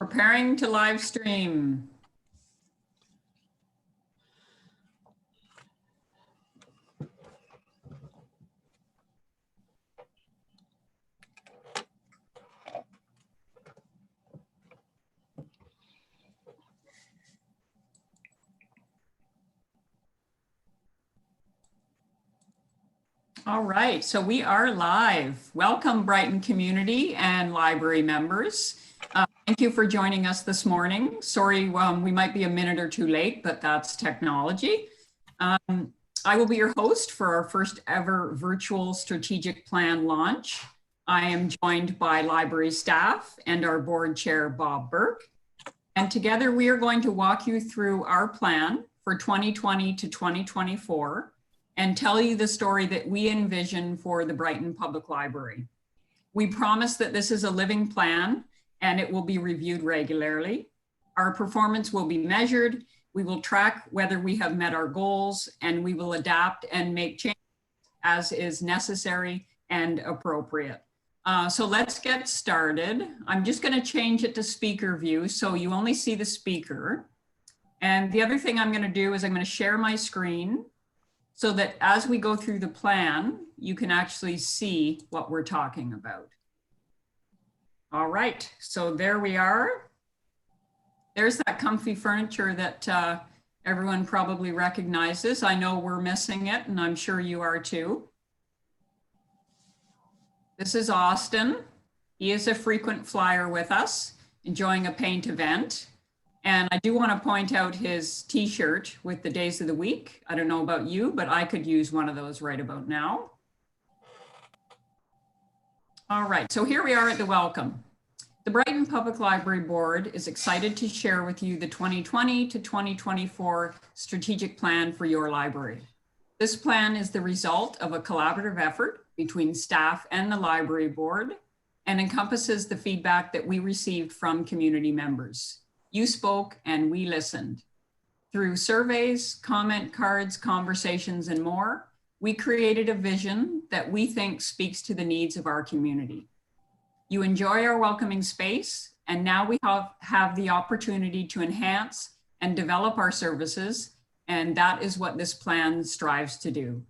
Preparing to live stream. All right, so we are live. Welcome, Brighton community and library members. Thank you for joining us this morning. Sorry, we might be a minute or two late, but that's technology. I will be your host for our first ever virtual strategic plan launch. I am joined by library staff and our board chair, Bob Burke. And together we are going to walk you through our plan for 2020 to 2024 and tell you the story that we envision for the Brighton Public Library. We promise that this is a living plan and it will be reviewed regularly. Our performance will be measured. We will track whether we have met our goals, and we will adapt and make changes as is necessary and appropriate. So let's get started. I'm just going to change it to speaker view so you only see the speaker. And the other thing I'm going to do is I'm going to share my screen so that as we go through the plan, you can actually see what we're talking about. All right, so there we are. There's that comfy furniture that everyone probably recognizes. I know we're missing it, and I'm sure you are too. This is Austin. He is a frequent flyer with us, enjoying a paint event. And I do want to point out his t-shirt with the days of the week. I don't know about you, but I could use one of those right about now. All right, so here we are at the welcome. The Brighton Public Library Board is excited to share with you the 2020 to 2024 strategic plan for your library. This plan is the result of a collaborative effort between staff and the library board and encompasses the feedback that we received from community members. You spoke and we listened. Through surveys, comment cards, conversations, and more, we created a vision that we think speaks to the needs of our community. You enjoy our welcoming space, and now we have the opportunity to enhance and develop our services, and that is what this plan strives to do.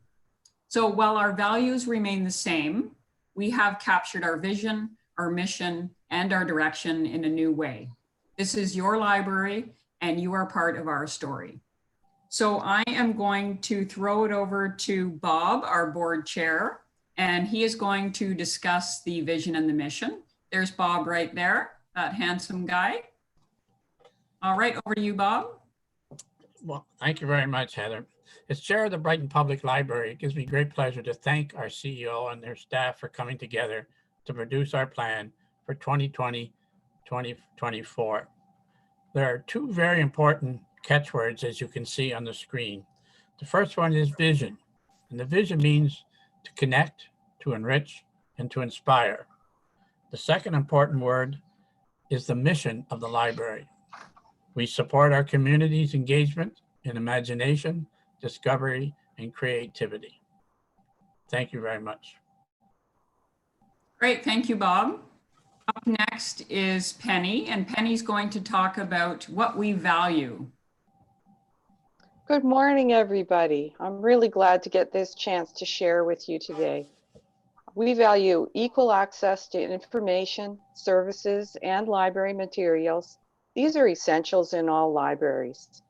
So while our values remain the same, we have captured our vision, our mission, and our direction in a new way. This is your library, and you are part of our story. So I am going to throw it over to Bob, our board chair, and he is going to discuss the vision and the mission. There's Bob right there, that handsome guy. All right, over to you, Bob. Well, thank you very much, Heather. As chair of the Brighton Public Library, it gives me great pleasure to thank our CEO and their staff for coming together to produce our plan for 2020-2024. There are two very important catchwords, as you can see on the screen. The first one is vision, and the vision means to connect, to enrich, and to inspire. The second important word is the mission of the library. We support our community's engagement in imagination, discovery, and creativity. Thank you very much. Great, thank you, Bob. Up next is Penny, and Penny's going to talk about what we value. Good morning, everybody. I'm really glad to get this chance to share with you today. We value equal access to information, services, and library materials. These are essentials in all libraries.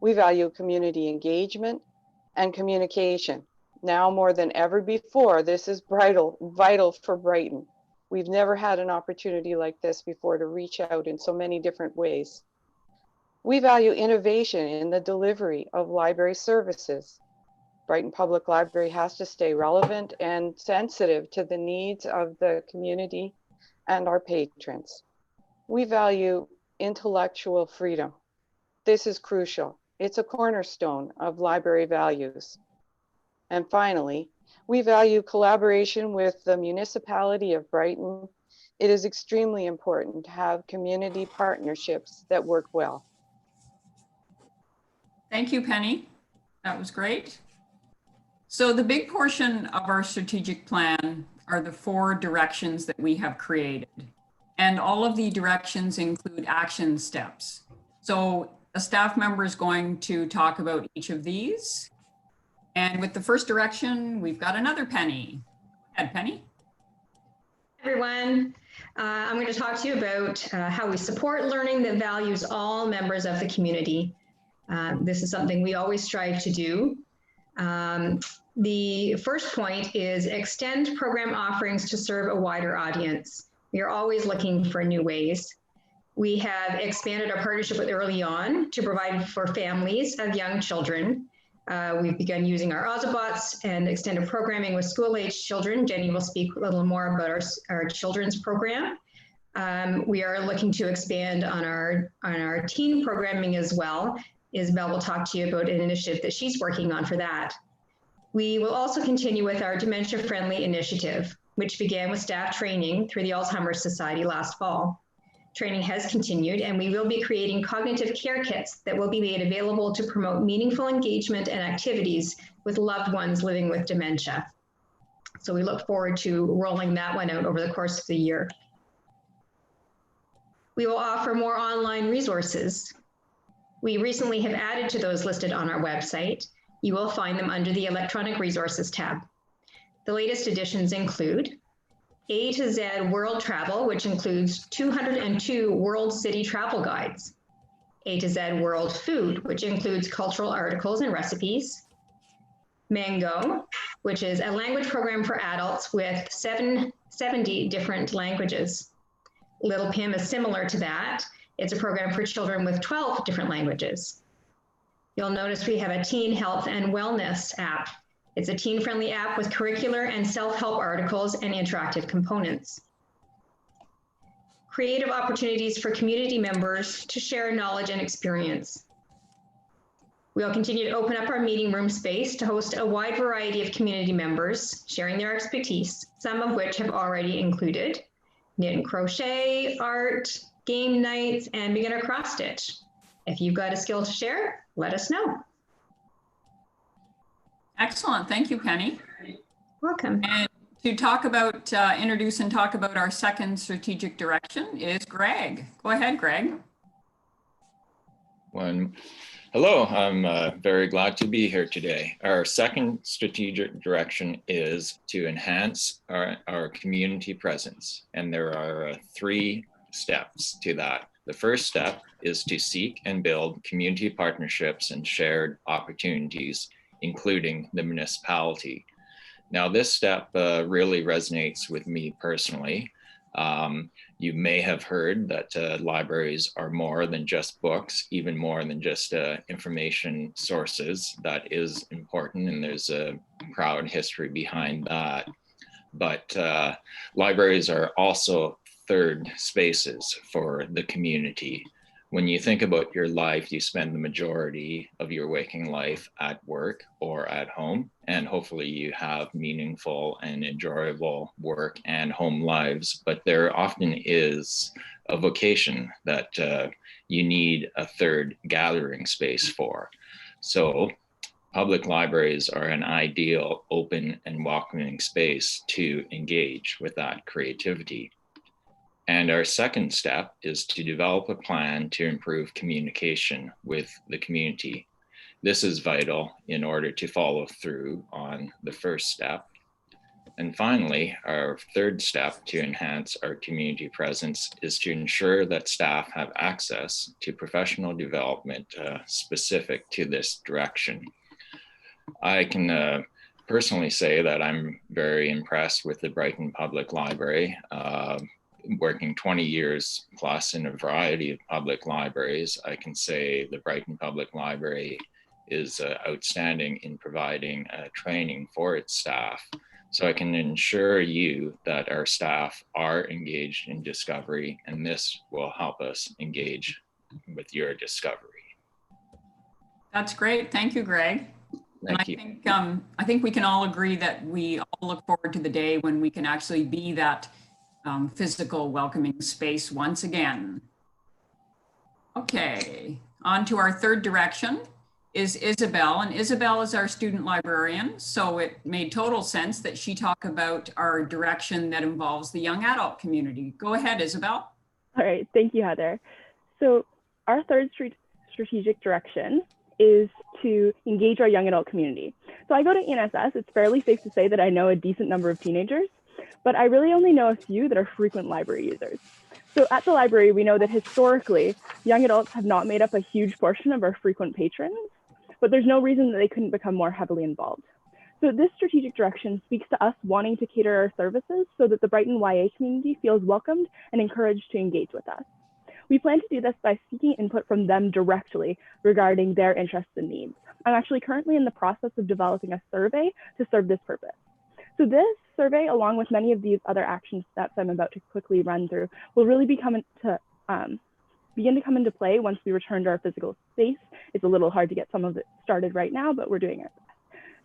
We value community engagement and communication. Now more than ever before, this is vital for Brighton. We've never had an opportunity like this before to reach out in so many different ways. We value innovation in the delivery of library services. Brighton Public Library has to stay relevant and sensitive to the needs of the community and our patrons. We value intellectual freedom. This is crucial. It's a cornerstone of library values. And finally, we value collaboration with the municipality of Brighton. It is extremely important to have community partnerships that work well. Thank you, Penny. That was great. So the big portion of our strategic plan are the 4 directions that we have created. And all of the directions include action steps. So a staff member is going to talk about each of these. And with the first direction, we've got another Penny. Go ahead, Penny. Everyone, I'm going to talk to you about how we support learning that values all members of the community. This is something we always strive to do. The first point is extend program offerings to serve a wider audience. We are always looking for new ways. We have expanded our partnership with Early On to provide for families of young children. We've begun using our Ozobots and extended programming with school-age children. Jenny will speak a little more about our children's program. We are looking to expand on our teen programming as well. Isabel will talk to you about an initiative that she's working on for that. We will also continue with our dementia-friendly initiative, which began with staff training through the Alzheimer's Society last fall. Training has continued, and we will be creating cognitive care kits that will be made available to promote meaningful engagement and activities with loved ones living with dementia. So we look forward to rolling that one out over the course of the year. We will offer more online resources. We recently have added to those listed on our website. You will find them under the Electronic Resources tab. The latest additions include A to Z World Travel, which includes 202 World City travel guides. A to Z World Food, which includes cultural articles and recipes. Mango, which is a language program for adults with 70 different languages. Little Pim is similar to that. It's a program for children with 12 different languages. You'll notice we have a teen health and wellness app. It's a teen-friendly app with curricular and self-help articles and interactive components. Creative opportunities for community members to share knowledge and experience. We'll continue to open up our meeting room space to host a wide variety of community members sharing their expertise, some of which have already included knit and crochet, art, game nights, and beginner cross stitch. If you've got a skill to share, let us know. Excellent. Thank you, Penny. Welcome. And to talk about, introduce and talk about our second strategic direction is Greg. Go ahead, Greg. Hello, I'm very glad to be here today. Our second strategic direction is to enhance our community presence. And there are 3 steps to that. The first step is to seek and build community partnerships and shared opportunities, including the municipality. Now, this step really resonates with me personally. You may have heard that libraries are more than just books, even more than just information sources. That is important, and there's a proud history behind that. But libraries are also third spaces for the community. When you think about your life, you spend the majority of your waking life at work or at home, and hopefully you have meaningful and enjoyable work and home lives, but there often is a vocation that you need a third gathering space for. So public libraries are an ideal, open and welcoming space to engage with that creativity. And our second step is to develop a plan to improve communication with the community. This is vital in order to follow through on the first step. And finally, our third step to enhance our community presence is to ensure that staff have access to professional development specific to this direction. I can personally say that I'm very impressed with the Brighton Public Library. Working 20 years plus in a variety of public libraries, I can say the Brighton Public Library is outstanding in providing training for its staff. So I can assure you that our staff are engaged in discovery, and this will help us engage with your discovery. That's great. Thank you, Greg. Thank you. I think we can all agree that we all look forward to the day when we can actually be that physical welcoming space once again. Okay, on to our third direction. is Isabel, and Isabel is our student librarian. So it made total sense that she talk about our direction that involves the young adult community. Go ahead, Isabel. All right, thank you, Heather. So our third strategic direction is to engage our young adult community. So I go to ENSS. It's fairly safe to say that I know a decent number of teenagers, but I really only know a few that are frequent library users. So at the library, we know that historically, young adults have not made up a huge portion of our frequent patrons, but there's no reason that they couldn't become more heavily involved. So this strategic direction speaks to us wanting to cater our services so that the Brighton YA community feels welcomed and encouraged to engage with us. We plan to do this by seeking input from them directly regarding their interests and needs. I'm actually currently in the process of developing a survey to serve this purpose. So this survey, along with many of these other action steps I'm about to quickly run through, will really begin to come into play once we return to our physical space. It's a little hard to get some of it started right now, but we're doing it.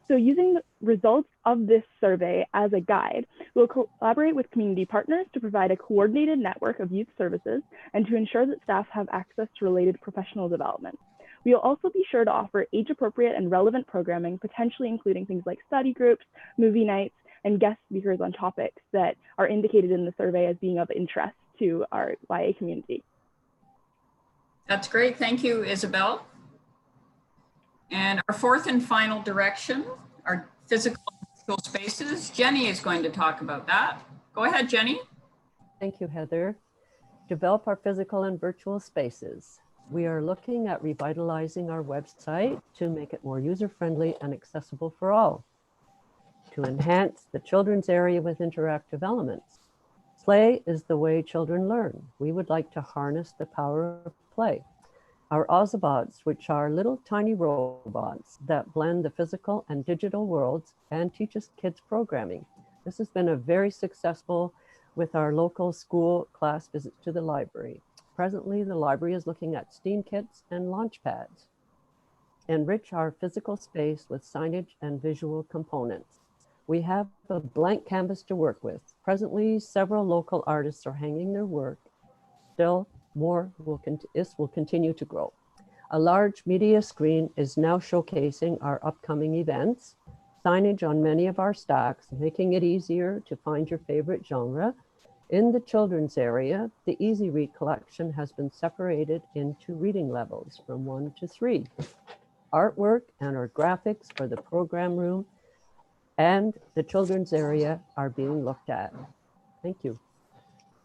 So using the results of this survey as a guide, we'll collaborate with community partners to provide a coordinated network of youth services and to ensure that staff have access to related professional development. We will also be sure to offer age-appropriate and relevant programming, potentially including things like study groups, movie nights, and guest speakers on topics that are indicated in the survey as being of interest to our YA community. That's great. Thank you, Isabel. And our fourth and final direction, our physical spaces. Jenny is going to talk about that. Go ahead, Jenny. Thank you, Heather. Develop our physical and virtual spaces. We are looking at revitalizing our website to make it more user-friendly and accessible for all. To enhance the children's area with interactive elements. Play is the way children learn. We would like to harness the power of play. Our Ozobots, which are little tiny robots that blend the physical and digital worlds and teaches kids programming. This has been a very successful with our local school class visits to the library. Presently, the library is looking at STEAM kits and launch pads. Enrich our physical space with signage and visual components. We have a blank canvas to work with. Presently, several local artists are hanging their work. Still, this will continue to grow. A large media screen is now showcasing our upcoming events, signage on many of our stacks, making it easier to find your favorite genre. In the children's area, the Easy Read collection has been separated into reading levels from 1 to 3. Artwork and our graphics for the program room and the children's area are being looked at. Thank you.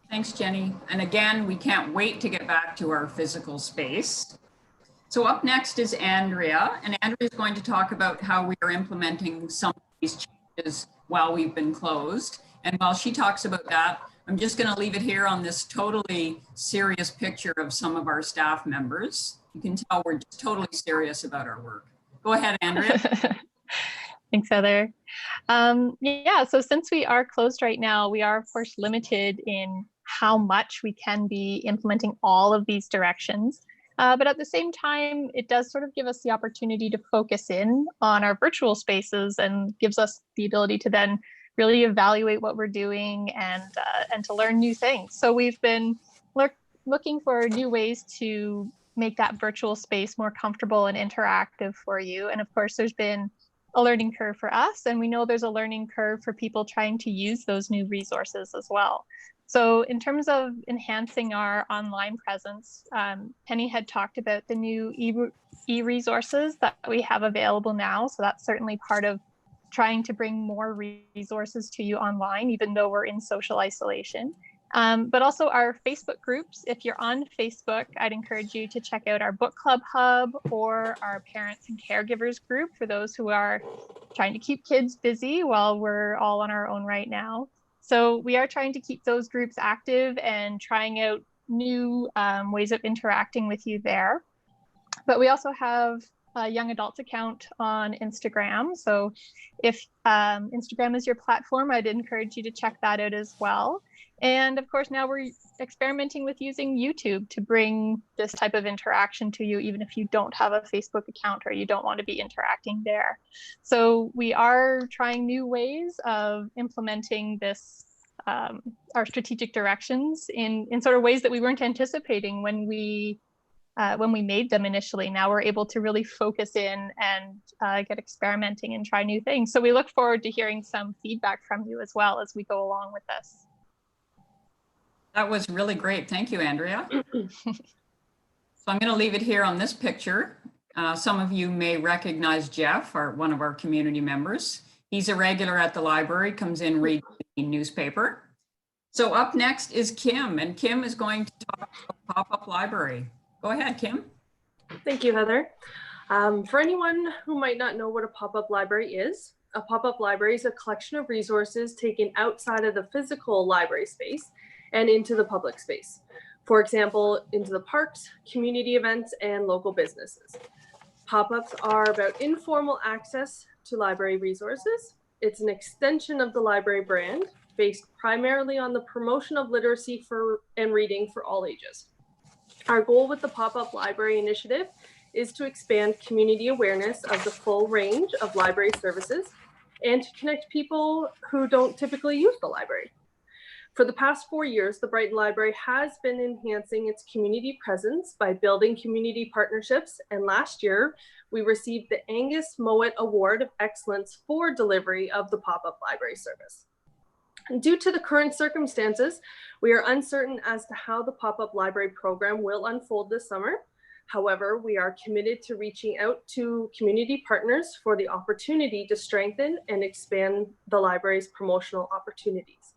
Thanks, Jenny. And again, we can't wait to get back to our physical space. So up next is Andrea, and Andrea is going to talk about how we are implementing some of these changes while we've been closed. And while she talks about that, I'm just going to leave it here on this totally serious picture of some of our staff members. You can tell we're just totally serious about our work. Go ahead, Andrea. Thanks, Heather. Yeah, so since we are closed right now, we are of course limited in how much we can be implementing all of these directions. But at the same time, it does sort of give us the opportunity to focus in on our virtual spaces and gives us the ability to then really evaluate what we're doing and to learn new things. So we've been looking for new ways to make that virtual space more comfortable and interactive for you. And of course, there's been a learning curve for us, and we know there's a learning curve for people trying to use those new resources as well. So in terms of enhancing our online presence, Penny had talked about the new e-resources that we have available now. So that's certainly part of trying to bring more resources to you online, even though we're in social isolation. But also our Facebook groups. If you're on Facebook, I'd encourage you to check out our book club hub or our parents and caregivers group for those who are trying to keep kids busy while we're all on our own right now. So we are trying to keep those groups active and trying out new ways of interacting with you there. But we also have a young adults account on Instagram. So if Instagram is your platform, I'd encourage you to check that out as well. And of course, now we're experimenting with using YouTube to bring this type of interaction to you, even if you don't have a Facebook account or you don't want to be interacting there. So we are trying new ways of implementing this, our strategic directions in sort of ways that we weren't anticipating when we when we made them initially. Now we're able to really focus in and get experimenting and try new things. So we look forward to hearing some feedback from you as well as we go along with this. That was really great. Thank you, Andrea. So I'm going to leave it here on this picture. Some of you may recognize Jeff, one of our community members. He's a regular at the library, comes in, reads the newspaper. So up next is Kim, and Kim is going to talk about Pop-Up Library. Go ahead, Kim. Thank you, Heather. For anyone who might not know what a pop-up library is, a pop-up library is a collection of resources taken outside of the physical library space and into the public space. For example, into the parks, community events, and local businesses. Pop-ups are about informal access to library resources. It's an extension of the library brand based primarily on the promotion of literacy and reading for all ages. Our goal with the Pop-Up Library Initiative is to expand community awareness of the full range of library services and to connect people who don't typically use the library. For the past 4 years, the Brighton Library has been enhancing its community presence by building community partnerships, and last year, we received the Angus Mowat Award of Excellence for delivery of the Pop-Up Library service. Due to the current circumstances, we are uncertain as to how the Pop-Up Library program will unfold this summer. However, we are committed to reaching out to community partners for the opportunity to strengthen and expand the library's promotional opportunities.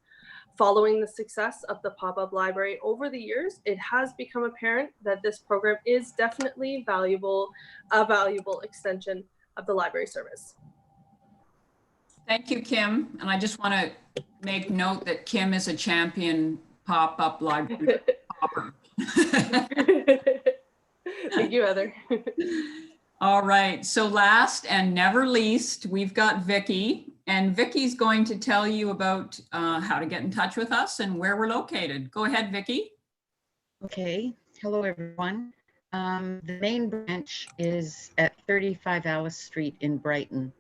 Following the success of the Pop-Up Library over the years, it has become apparent that this program is definitely a valuable extension of the library service. Thank you, Kim. And I just want to make note that Kim is a champion pop-up library popper. Thank you, Heather. All right. So last and never least, we've got Vicki. And Vicki's going to tell you about how to get in touch with us and where we're located. Go ahead, Vicki. Okay. Hello, everyone. The main branch is at 35 Alice Street in Brighton.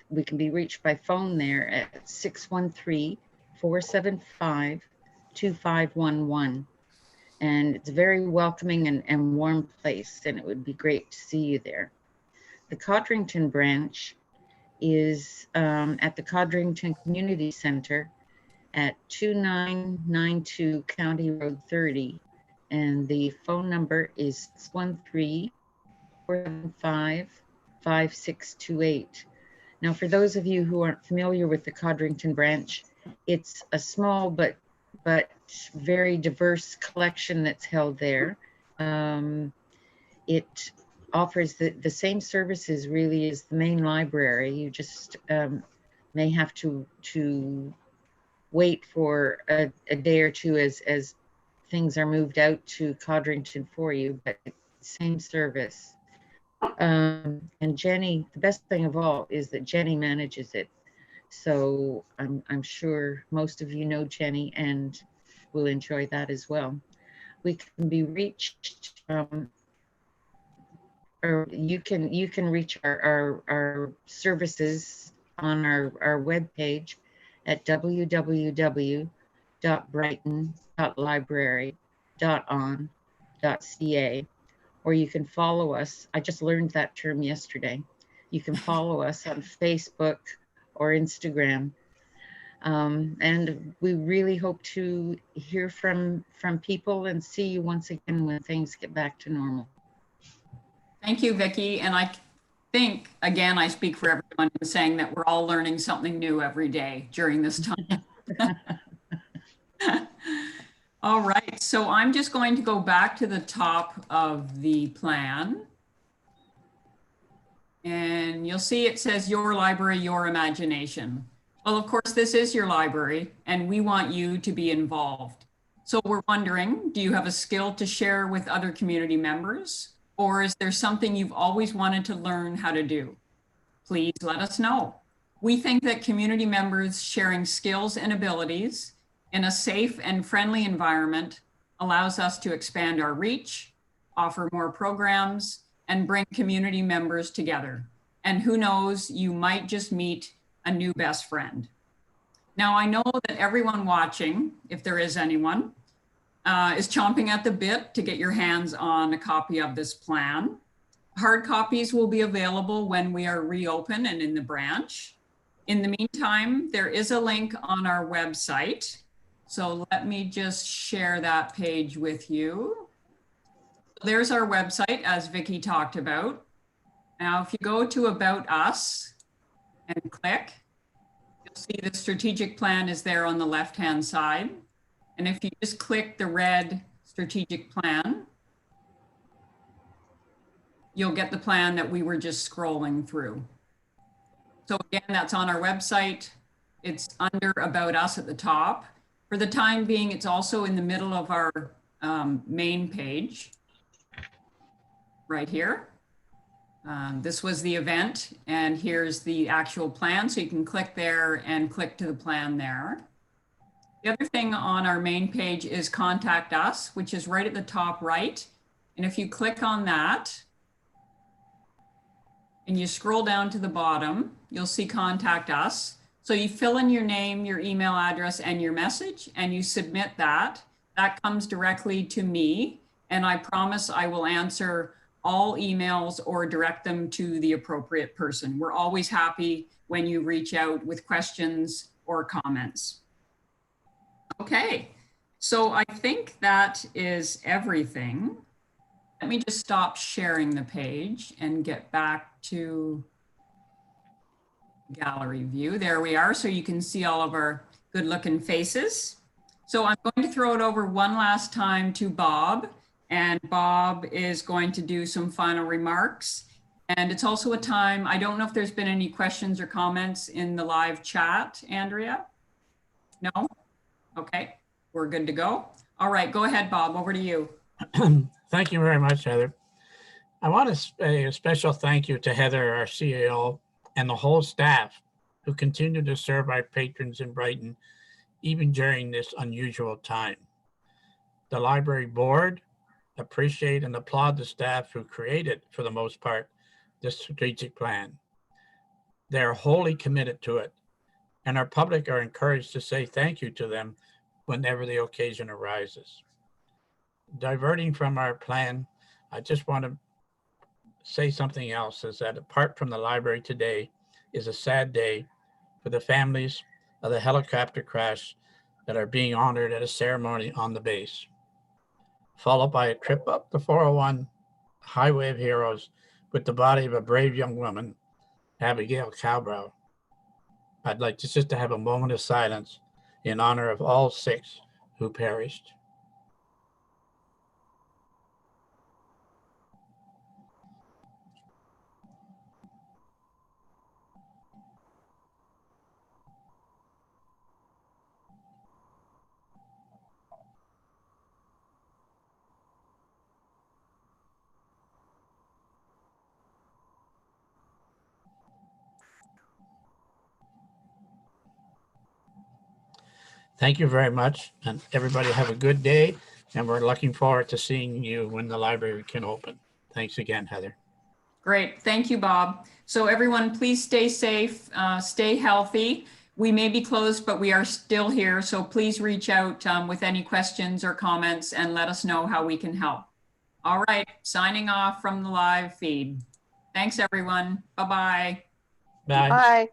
We can be reached by phone there at 613-475-2511. And it's a very welcoming and warm place, and it would be great to see you there. The Codrington branch is at the Codrington Community Center at 2992 County Road 30. And the phone number is 613-475-5628. Now, for those of you who aren't familiar with the Codrington branch, it's a small but very diverse collection that's held there. It offers the same services really as the main library. You just may have to wait for a day or two as things are moved out to Codrington for you, but same service. And Jenny, the best thing of all is that Jenny manages it. So I'm sure most of you know Jenny and will enjoy that as well. We can be reached, or you can reach our services on our webpage at www.brighton.library.on.ca, or you can follow us. I just learned that term yesterday. You can follow us on Facebook or Instagram. And we really hope to hear from people and see you once again when things get back to normal. Thank you, Vicki. And I think, again, I speak for everyone in saying that we're all learning something new every day during this time. All right, so I'm just going to go back to the top of the plan. And you'll see it says your library, your imagination. Well, of course, this is your library and we want you to be involved. So we're wondering, do you have a skill to share with other community members? Or is there something you've always wanted to learn how to do? Please let us know. We think that community members sharing skills and abilities in a safe and friendly environment allows us to expand our reach, offer more programs, and bring community members together. And who knows, you might just meet a new best friend. Now, I know that everyone watching, if there is anyone, is chomping at the bit to get your hands on a copy of this plan. Hard copies will be available when we are reopened and in the branch. In the meantime, there is a link on our website. So let me just share that page with you. There's our website, as Vicki talked about. Now, if you go to About Us and click, you'll see the strategic plan is there on the left-hand side. And if you just click the red strategic plan, you'll get the plan that we were just scrolling through. So again, that's on our website. It's under About Us at the top. For the time being, it's also in the middle of our main page, right here. This was the event, and here's the actual plan. So you can click there and click to the plan there. The other thing on our main page is Contact Us, which is right at the top right. And if you click on that, and you scroll down to the bottom, you'll see Contact Us. So you fill in your name, your email address, and your message, and you submit that. That comes directly to me, and I promise I will answer all emails or direct them to the appropriate person. We're always happy when you reach out with questions or comments. Okay, so I think that is everything. Let me just stop sharing the page and get back to gallery view. There we are. So you can see all of our good looking faces. So I'm going to throw it over one last time to Bob, and Bob is going to do some final remarks. And it's also a time, I don't know if there's been any questions or comments in the live chat, Andrea? No? Okay, we're good to go. All right, go ahead, Bob, over to you. Thank you very much, Heather. I want to say a special thank you to Heather, our CAO, and the whole staff who continue to serve our patrons in Brighton, even during this unusual time. The library board appreciate and applaud the staff who created, for the most part, this strategic plan. They're wholly committed to it, and our public are encouraged to say thank you to them whenever the occasion arises. Diverting from our plan, I just want to say something else, is that apart from the library today is a sad day for the families of the helicopter crash that are being honored at a ceremony on the base, followed by a trip up the 401 Highway of Heroes with the body of a brave young woman, Abigail Cowbrow. I'd like just to have a moment of silence in honor of all 6 who perished. Thank you very much, and everybody have a good day, and we're looking forward to seeing you when the library can open. Thanks again, Heather. Great, thank you, Bob. So everyone, please stay safe, stay healthy. We may be closed, but we are still here, so please reach out with any questions or comments and let us know how we can help. All right, signing off from the live feed. Thanks, everyone. Bye-bye. Bye. Bye.